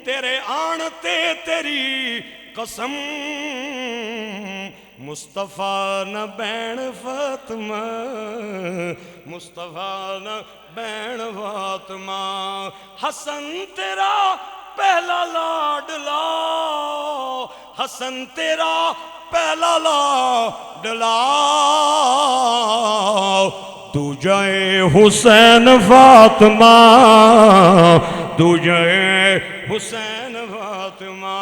Speaker 2: تیرے آن تے تیری قسم، مصطفیٰ نہ بین فاطمہ، مصطفیٰ نہ بین فاطمہ، حسن تیرا پہلا لاڈلا، حسن تیرا پہلا لاڈلا، دوجے حسین فاطمہ، دوجے حسین فاطمہ،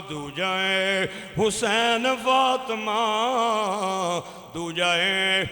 Speaker 2: دوجے حسین فاطمہ، دوجے